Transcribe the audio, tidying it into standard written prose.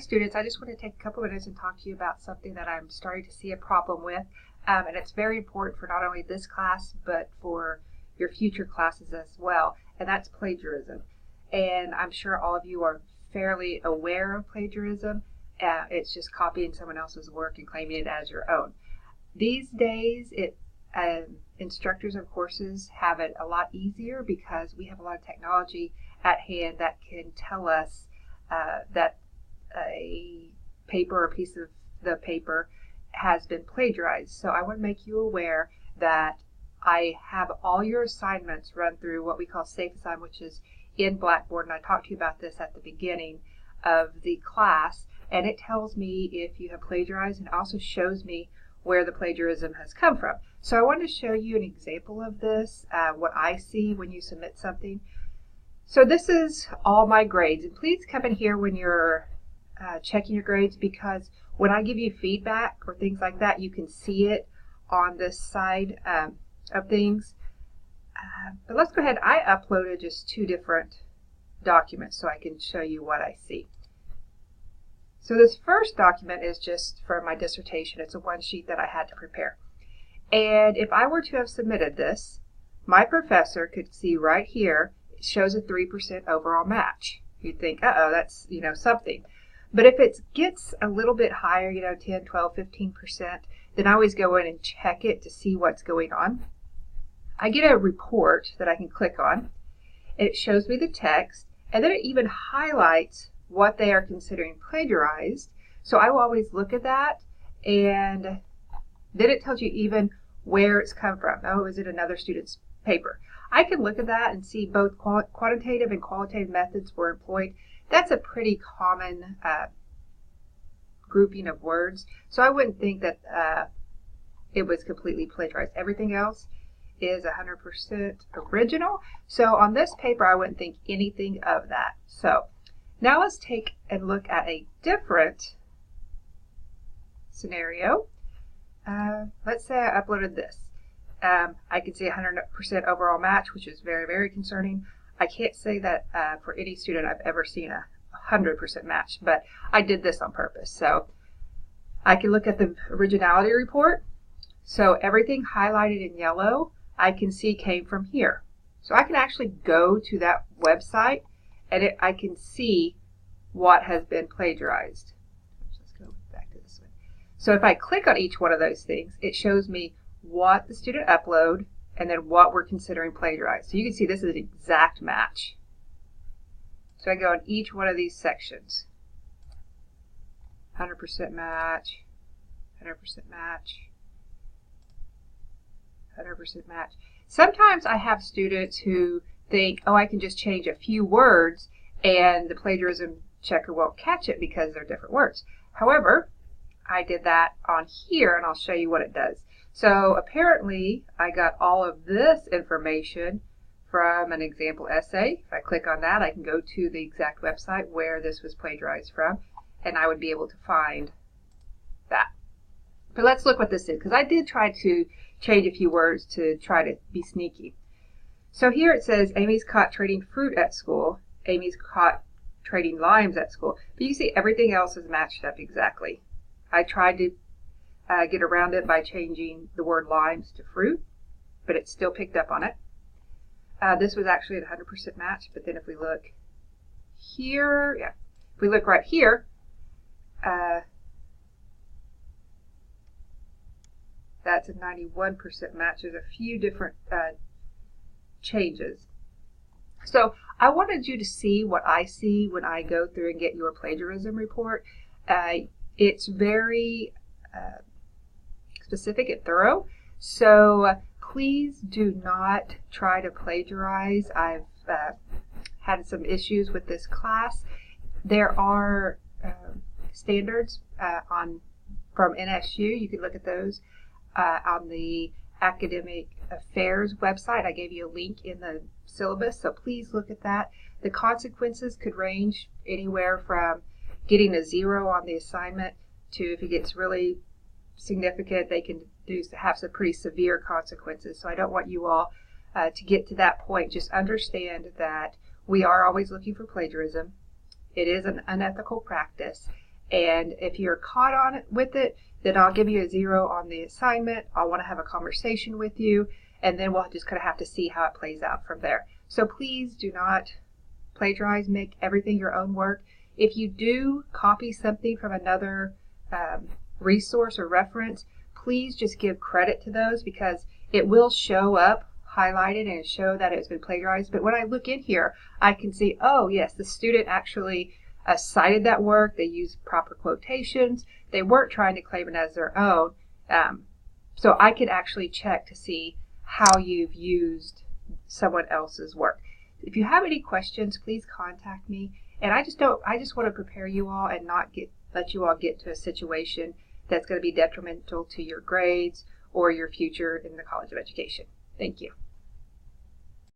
students, I just want to take a couple minutes and talk to you about something that I'm starting to see a problem with, and it's very important for not only this class but for your future classes as well, and that's plagiarism. And I'm sure all of you are fairly aware of plagiarism. It's just copying someone else's work and claiming it as your own. These days, instructors of courses have it a lot easier because we have a lot of technology at hand that can tell us that a paper or piece of the paper has been plagiarized. So I want to make you aware that I have all your assignments run through what we call Safe Assign, which is in Blackboard, and I talked to you about this at the beginning of the class, and it tells me if you have plagiarized and also shows me where the plagiarism has come from. So I wanted to show you an example of this, what I see when you submit something. So this is all my grades, and please come in here when you're checking your grades, because when I give you feedback or things like that, you can see it on this side of things. But let's go ahead. I uploaded just 2 different documents so I can show you what I see. So this first document is just for my dissertation. It's a 1 sheet that I had to prepare. And if I were to have submitted this, my professor could see right here, it shows a 3% overall match. You'd think, uh-oh, that's, something. But if it gets a little bit higher, 10, 12, 15%, then I always go in and check it to see what's going on. I get a report that I can click on. It shows me the text, and then it even highlights what they are considering plagiarized. So I will always look at that, and then it tells you even where it's come from. Oh, is it another student's paper? I can look at that and see both quantitative and qualitative methods were employed. That's a pretty common grouping of words, so I wouldn't think that it was completely plagiarized. Everything else is 100% original, so on this paper I wouldn't think anything of that. So now let's take a look at a different scenario. Let's say I uploaded this. I can see 100% overall match, which is very, very concerning. I can't say that for any student I've ever seen a 100% match, but I did this on purpose. So I can look at the originality report. So everything highlighted in yellow I can see came from here. So I can actually go to that website and I can see what has bin plagiarized. Let's go back to this one. So if I click on each one of those things, it shows me what the student uploaded and then what we're considering plagiarized. So you can see this is an exact match. So I go in each one of these sections. 100% match, 100% match, 100% match. Sometimes I have students who think, oh, I can just change a few words and the plagiarism checker won't catch it because they're different words. However, I did that on here, and I'll show you what it does. So apparently I got all of this information from an example essay. If I click on that, I can go to the exact website where this was plagiarized from, and I would be able to find that. But let's look what this is, because I did try to change a few words to try to be sneaky. So here it says Amy's caught trading fruit at school. Amy's caught trading limes at school. But you see everything else is matched up exactly. I tried to get around it by changing the word limes to fruit, but it still picked up on it. This was actually at 100% match, but then if we look here, if we look right here, that's a 91% match. There's a few different changes. So I wanted you to see what I see when I go through and get your plagiarism report. It's very specific and thorough, so please do not try to plagiarize. I've had some issues with this class. There are standards from NSU. You can look at those on the Academic Affairs website. I gave you a link in the syllabus, so please look at that. The consequences could range anywhere from getting a 0 on the assignment to, if it gets really significant, they can have some pretty severe consequences. So I don't want you all to get to that point. Just understand that we are always looking for plagiarism. It is an unethical practice, And if you're caught on it with it, then I'll give you a 0 on the assignment. I'll want to have a conversation with you, and then we'll just kind of have to see how it plays out from there. So please do not plagiarize, make everything your own work. If you do copy something from another resource or reference, please just give credit to those, because it will show up highlighted and show that it's been plagiarized. But when I look in here, I can see, oh yes, the student actually cited that work. They used proper quotations. They weren't trying to claim it as their own. So I could actually check to see how you've used someone else's work. If you have any questions, please contact me. And I just want to prepare you all and not let you all get to a situation that's going to be detrimental to your grades or your future in the College of Education. Thank you.